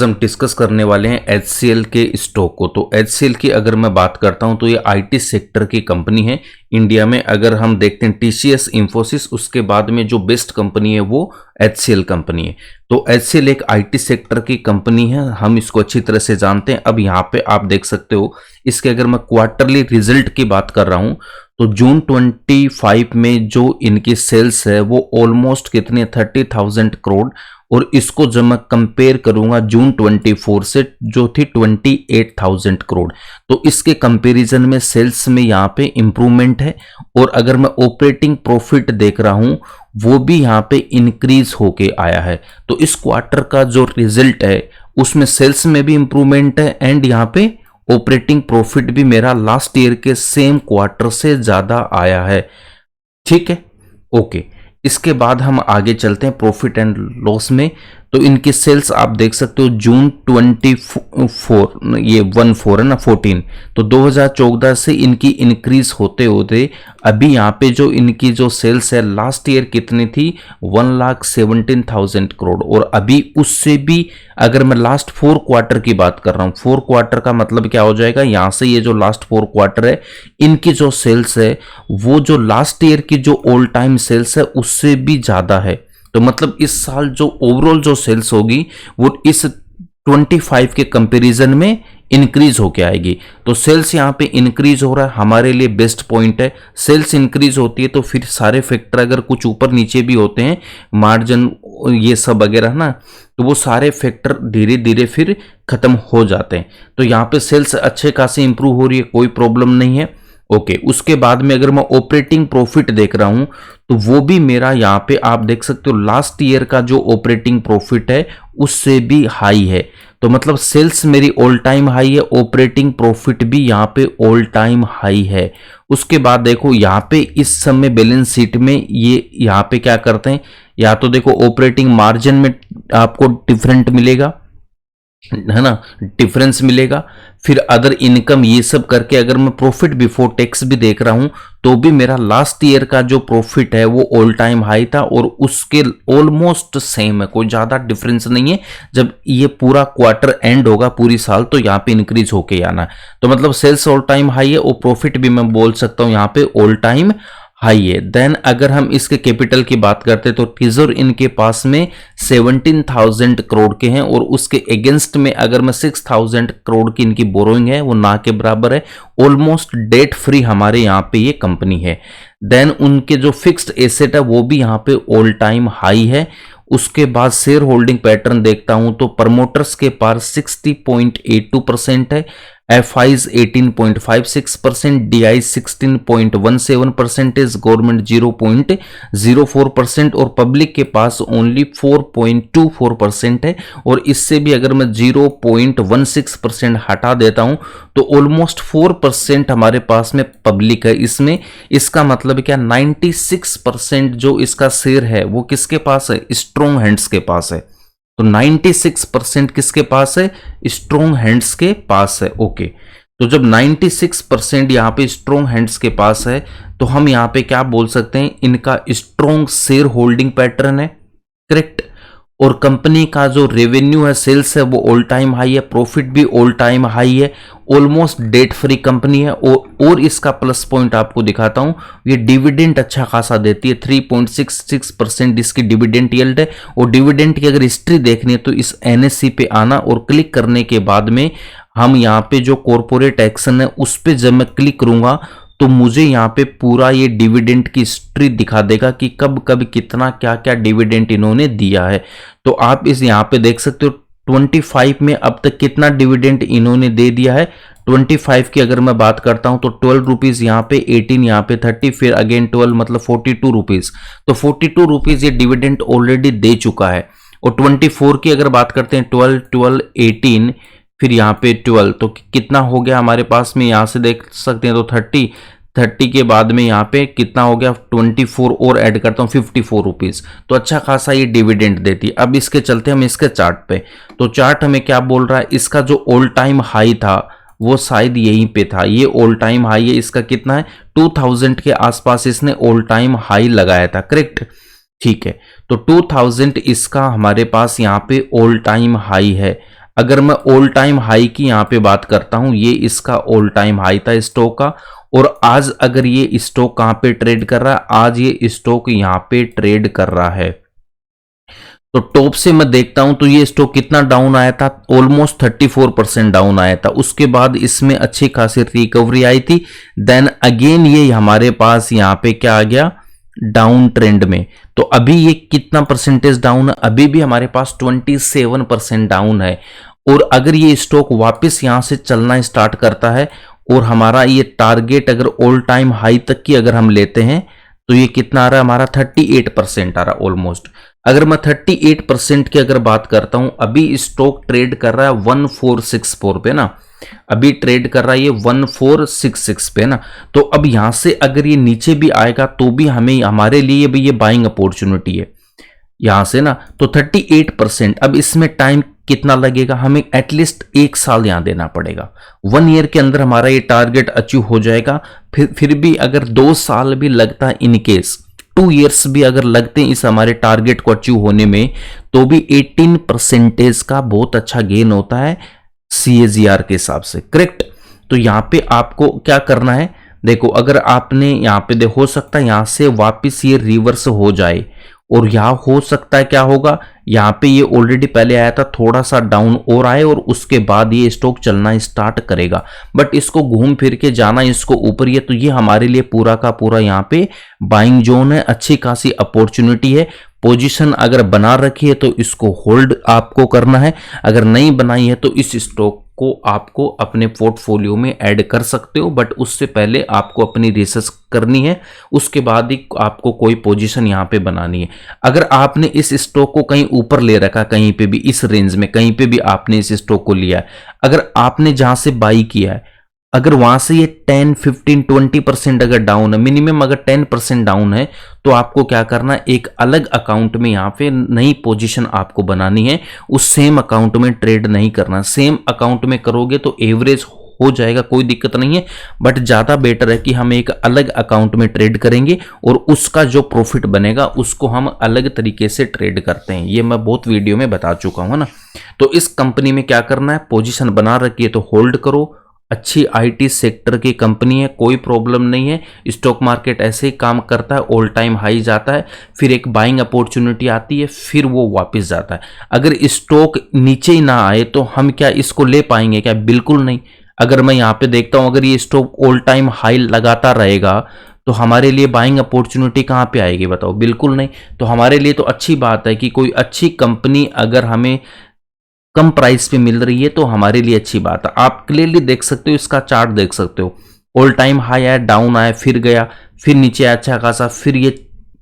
हम डिस्कस करने वाले हैं HCL के स्टॉक को। तो HCL की अगर मैं बात करता हूं तो ये IT सेक्टर की कंपनी है इंडिया में। अगर हम देखते हैं TCS, इंफोसिस, उसके बाद में जो बेस्ट कंपनी है वो HCL कंपनी है। तो HCL एक IT सेक्टर की कंपनी है, हम इसको अच्छी तरह से जानते हैं। अब यहाँ पे आप देख सकते हो इसके अगर मैं क्वार्टरली रिजल्ट की बात कर रहा हूं तो जून 25 में जो इनकी सेल्स है वो ऑलमोस्ट कितनी 30,000 करोड़, और इसको जब मैं कंपेयर करूंगा जून 24 से जो थी 28,000 करोड़, तो इसके कंपैरिजन में सेल्स में यहाँ पे इंप्रूवमेंट है। और अगर मैं ऑपरेटिंग प्रॉफिट देख रहा हूं वो भी यहाँ पे इंक्रीज होके आया है। तो इस क्वार्टर का जो रिजल्ट है उसमें सेल्स में भी इंप्रूवमेंट है एंड यहाँ पे ऑपरेटिंग प्रॉफिट भी मेरा लास्ट ईयर के सेम क्वार्टर से ज्यादा आया है। ठीक है, ओके। इसके बाद हम आगे चलते हैं प्रॉफिट एंड लॉस में। तो इनकी सेल्स आप देख सकते हो जून 24, ये 14 है ना 14, तो 2014 से इनकी इंक्रीज होते होते अभी यहाँ पे जो इनकी जो सेल्स है लास्ट ईयर कितनी थी 1,17,000 करोड़, और अभी उससे भी अगर मैं लास्ट 4 क्वार्टर की बात कर रहा हूँ, 4 क्वार्टर का मतलब क्या हो जाएगा, यहाँ से ये जो लास्ट 4 क्वार्टर है इनकी जो सेल्स है वो जो लास्ट ईयर की जो ऑल टाइम सेल्स है उससे भी ज्यादा है। तो मतलब इस साल जो ओवरऑल जो सेल्स होगी वो इस 25 के कंपैरिजन में इंक्रीज होके आएगी। तो सेल्स यहाँ पे इंक्रीज हो रहा है, हमारे लिए बेस्ट पॉइंट है। सेल्स इंक्रीज होती है तो फिर सारे फैक्टर अगर कुछ ऊपर नीचे भी होते हैं, मार्जिन ये सब वगैरह ना, तो वो सारे फैक्टर धीरे धीरे फिर खत्म हो जाते हैं। तो यहाँ पे सेल्स अच्छे खासे इंप्रूव हो रही है, कोई प्रॉब्लम नहीं है। ओके, उसके बाद में अगर मैं ऑपरेटिंग प्रॉफिट देख रहा हूं तो वो भी मेरा यहाँ पे आप देख सकते हो लास्ट ईयर का जो ऑपरेटिंग प्रॉफिट है उससे भी हाई है। तो मतलब सेल्स मेरी ऑल टाइम हाई है, ऑपरेटिंग प्रॉफिट भी यहाँ पे ऑल टाइम हाई है। उसके बाद देखो यहाँ पे इस समय बैलेंस शीट में ये यहाँ पे क्या करते हैं, या तो देखो ऑपरेटिंग मार्जिन में आपको डिफरेंट मिलेगा, है ना, डिफरेंस मिलेगा। फिर अदर इनकम ये सब करके अगर मैं प्रॉफिट बिफोर टैक्स भी देख रहा हूं तो भी मेरा लास्ट ईयर का जो प्रॉफिट है वो ऑल टाइम हाई था और उसके ऑलमोस्ट सेम है, कोई ज्यादा डिफरेंस नहीं है। जब ये पूरा क्वार्टर एंड होगा पूरी साल तो यहाँ पे इंक्रीज होके आना है। तो मतलब सेल्स ऑल टाइम हाई है और प्रॉफिट भी मैं बोल सकता हूं यहाँ पे ऑल टाइम हाई है। देन अगर हम इसके कैपिटल की बात करते हैं तो रिजर्व इनके पास में 17,000 करोड़ के हैं और उसके अगेंस्ट में अगर मैं 6,000 करोड़ की इनकी बोरोइंग है वो ना के बराबर है। ऑलमोस्ट डेट फ्री हमारे यहाँ पे ये कंपनी है। देन उनके जो फिक्स्ड एसेट है वो भी यहाँ पे ऑल टाइम हाई है। उसके बाद शेयर होल्डिंग पैटर्न देखता हूं तो प्रमोटर्स के पास 60.82% है, FIs 18.56%, DIs 16.17%, गवर्नमेंट 0.04% और पब्लिक के पास ओनली 4.24% है। और इससे भी अगर मैं 0.16% हटा देता हूं तो ऑलमोस्ट 4% हमारे पास में पब्लिक है इसमें। इसका मतलब क्या, 96% जो इसका शेयर है वो किसके पास है, स्ट्रॉन्ग हैंड्स के पास है। तो 96% किसके पास है, स्ट्रॉन्ग हैंड्स के पास है। ओके, तो जब 96% यहाँ पे स्ट्रॉन्ग हैंड्स के पास है तो हम यहाँ पे क्या बोल सकते हैं, इनका स्ट्रॉन्ग शेयर होल्डिंग पैटर्न है, करेक्ट। और कंपनी का जो रेवेन्यू है, सेल्स है वो ऑल टाइम हाई है, प्रॉफिट भी ऑल टाइम हाई है, ऑलमोस्ट डेट फ्री कंपनी है। और इसका प्लस पॉइंट आपको दिखाता हूं, ये डिविडेंड अच्छा खासा देती है, 3.66% इसकी डिविडेंड यील्ड है। और डिविडेंड की अगर हिस्ट्री देखनी है तो इस NSE पे आना और क्लिक करने के बाद में हम यहाँ पे जो कॉर्पोरेट एक्शन है उस पर जब मैं क्लिक करूंगा तो मुझे यहाँ पे पूरा ये डिविडेंड की हिस्ट्री दिखा देगा कि कब कब कितना क्या क्या डिविडेंड इन्होंने दिया है। तो आप इस यहाँ पे देख सकते हो 25 में अब तक कितना डिविडेंड इन्होंने दे दिया है। 25 की अगर मैं बात करता हूं तो 12 रुपीज यहाँ पे, 18 यहाँ पे, 30, फिर अगेन 12, मतलब 42 रुपीज। तो 42 रुपीज ये डिविडेंड ऑलरेडी दे चुका है। और 24 की अगर बात करते हैं 12, 12, 18, फिर यहाँ पे 12, तो कितना हो गया हमारे पास में, यहाँ से देख सकते हैं तो 30 के बाद में यहाँ पे कितना हो गया, 24 और ऐड करता हूँ 54 रुपीज। तो अच्छा खासा ये डिविडेंड देती है। अब इसके चलते हम इसके चार्ट पे, तो चार्ट हमें क्या बोल रहा है, इसका जो ऑल टाइम हाई था वो शायद यहीं पे था, ये ऑल टाइम हाई है। इसका कितना है, 2000 के आसपास इसने ऑल टाइम हाई लगाया था, करेक्ट। ठीक है, तो 2000 इसका हमारे पास यहाँ पे ऑल टाइम हाई है। अगर मैं ऑल टाइम हाई की यहाँ पे बात करता हूं, ये इसका ऑल टाइम हाई था स्टॉक का, और आज अगर ये स्टॉक कहां पे ट्रेड कर रहा है, आज ये स्टॉक यहाँ पे ट्रेड कर रहा है। तो टॉप से मैं देखता हूं तो ये स्टॉक कितना डाउन आया था, ऑलमोस्ट 34% डाउन आया था। उसके बाद इसमें अच्छी खासी रिकवरी आई थी, देन अगेन ये हमारे पास यहाँ पे क्या आ गया, डाउन ट्रेंड में। तो अभी ये कितना परसेंटेज डाउन है, अभी भी हमारे पास 27% डाउन है। और अगर ये स्टॉक वापस यहां से चलना स्टार्ट करता है और हमारा ये टारगेट अगर ऑल टाइम हाई तक की अगर हम लेते हैं तो ये कितना आ रहा है हमारा, 38% आ रहा है ऑलमोस्ट। अगर मैं 38% की अगर बात करता हूं, अभी स्टॉक ट्रेड कर रहा है 1464 पे ना, अभी ट्रेड कर रहा है ये 1466 पे ना। तो अब यहां से अगर ये नीचे भी आएगा तो भी हमें, हमारे लिए भी ये बाइंग अपॉर्चुनिटी है यहां से ना। तो 38%, अब इसमें टाइम कितना लगेगा, हमें एटलीस्ट 1 साल यहां देना पड़ेगा। 1 ईयर के अंदर हमारा ये टारगेट अचीव हो जाएगा। फिर भी अगर 2 साल भी लगता है, इन केस 2 ईयर्स भी अगर लगते हैं इस हमारे टारगेट को अचीव होने में, तो भी 18% का बहुत अच्छा गेन होता है CAGR के हिसाब से, करेक्ट। तो यहां पे आपको क्या करना है, देखो अगर आपने यहां पे हो सकता है यहां से वापस ये रिवर्स हो जाए, और यहां हो सकता है क्या होगा, यहां पे ये ऑलरेडी पहले आया था, थोड़ा सा डाउन और आए और उसके बाद ये स्टॉक चलना स्टार्ट करेगा। बट इसको घूम फिर के जाना इसको ऊपर, ये तो ये हमारे लिए पूरा का पूरा यहां पे बाइंग जोन है, अच्छी खासी अपॉर्चुनिटी है। पोजीशन अगर बना रखी है तो इसको होल्ड आपको करना है, अगर नहीं बनाई है तो इस स्टॉक को आपको अपने पोर्टफोलियो में ऐड कर सकते हो। बट उससे पहले आपको अपनी रिसर्च करनी है, उसके बाद ही आपको कोई पोजीशन यहां पे बनानी है। अगर आपने इस स्टॉक को कहीं ऊपर ले रखा, कहीं पे भी इस रेंज में कहीं पे भी आपने इस स्टॉक को लिया है, अगर आपने जहां से बाई किया है, अगर वहां से ये 10, 15, 20% अगर डाउन है, मिनिमम अगर 10% डाउन है, तो आपको क्या करना है, एक अलग अकाउंट में यहां पे नई पोजीशन आपको बनानी है। उस सेम अकाउंट में ट्रेड नहीं करना, सेम अकाउंट में करोगे तो एवरेज हो जाएगा, कोई दिक्कत नहीं है। बट ज्यादा बेटर है कि हम एक अलग अकाउंट में ट्रेड करेंगे और उसका जो प्रॉफिट बनेगा उसको हम अलग तरीके से ट्रेड करते हैं। ये मैं बहुत वीडियो में बता चुका हूं ना। तो इस कंपनी में क्या करना है, पोजीशन बना रखी है तो होल्ड करो। अच्छी IT सेक्टर की कंपनी है, कोई प्रॉब्लम नहीं है। स्टॉक मार्केट ऐसे ही काम करता है, ऑल टाइम हाई जाता है, फिर एक बाइंग अपॉर्चुनिटी आती है, फिर वो वापस जाता है। अगर स्टॉक नीचे ही ना आए तो हम क्या इसको ले पाएंगे क्या, बिल्कुल नहीं। अगर मैं यहाँ पे देखता हूं, अगर ये स्टॉक ऑल टाइम हाई लगाता रहेगा तो हमारे लिए बाइंग अपॉर्चुनिटी कहाँ पे आएगी बताओ, बिल्कुल नहीं। तो हमारे लिए तो अच्छी बात है कि कोई अच्छी कंपनी अगर हमें कम प्राइस पे मिल रही है तो हमारे लिए अच्छी बात है। आप क्लियरली देख सकते हो, इसका चार्ट देख सकते हो, ऑल टाइम हाई आया, डाउन आया, फिर गया, फिर नीचे आया अच्छा खासा, फिर ये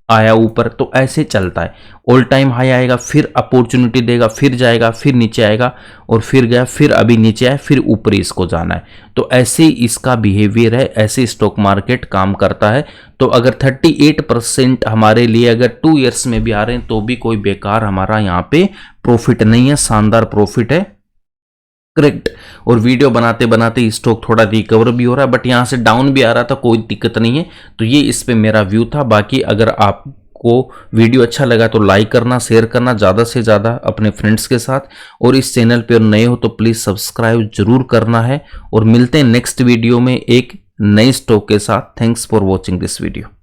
आया ऊपर। तो ऐसे चलता है, ऑल टाइम हाई आएगा, फिर अपॉर्चुनिटी देगा, फिर जाएगा, फिर नीचे आएगा और फिर गया, फिर अभी नीचे आया, फिर ऊपर इसको जाना है। तो ऐसे ही इसका बिहेवियर है, ऐसे स्टॉक मार्केट काम करता है। तो अगर 38% हमारे लिए अगर 2 ईयर्स में भी आ रहे हैं तो भी कोई बेकार हमारा यहाँ पे प्रॉफिट नहीं है, शानदार प्रॉफिट है, करेक्ट। और वीडियो बनाते बनाते स्टॉक थोड़ा रिकवर भी हो रहा है, बट यहां से डाउन भी आ रहा था, कोई दिक्कत नहीं है। तो ये इस पे मेरा व्यू था। बाकी अगर आपको वीडियो अच्छा लगा तो लाइक करना, शेयर करना ज़्यादा से ज़्यादा अपने फ्रेंड्स के साथ, और इस चैनल पर नए हो तो प्लीज़ सब्सक्राइब जरूर करना है। और मिलते हैं नेक्स्ट वीडियो में एक नए स्टॉक के साथ। Thanks for watching this video.